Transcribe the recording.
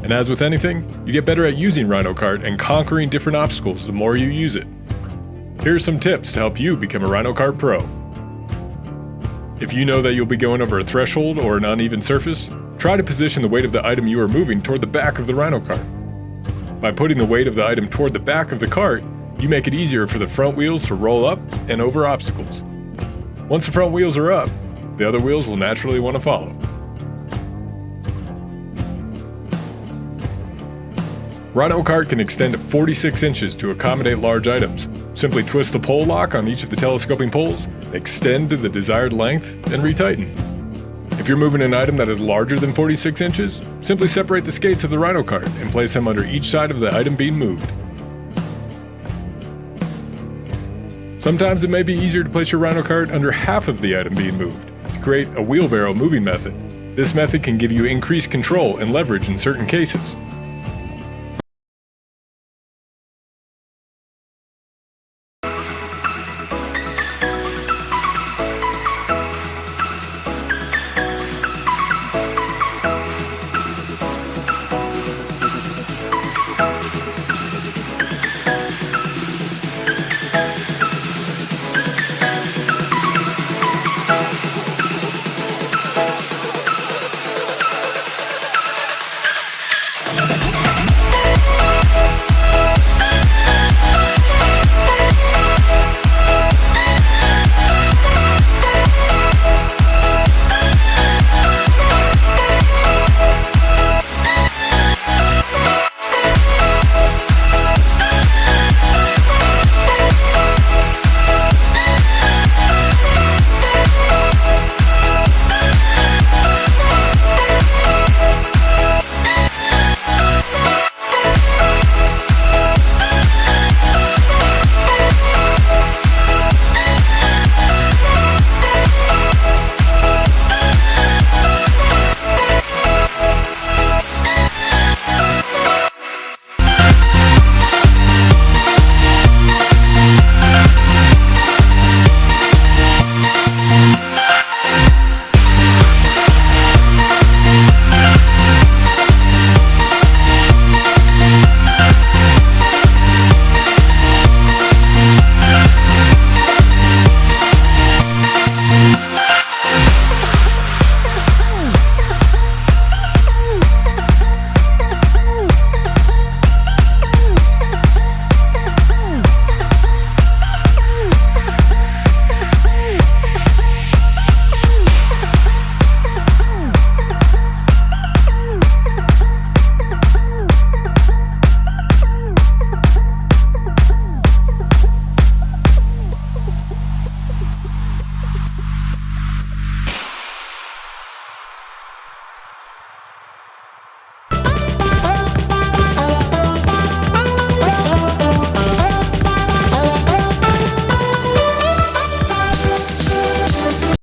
And as with anything, you get better at using RHINO Cart and conquering different obstacles the more you use it. Here are some tips to help you become a RHINO Cart pro. If you know that you'll be going over a threshold or an uneven surface, try to position the weight of the item you are moving toward the back of the RHINO Cart. By putting the weight of the item toward the back of the cart, you make it easier for the front wheels to roll up and over obstacles. Once the front wheels are up, the other wheels will naturally want to follow. RHINO Cart can extend to 46 inches to accommodate large items. Simply twist the pole lock on each of the telescoping poles, extend to the desired length, and retighten. If you're moving an item that is larger than 46 inches, simply separate the skates of the RHINO Cart and place them under each side of the item being moved. Sometimes it may be easier to place your RHINO Cart under half of the item being moved to create a wheelbarrow moving method. This method can give you increased control and leverage in certain cases.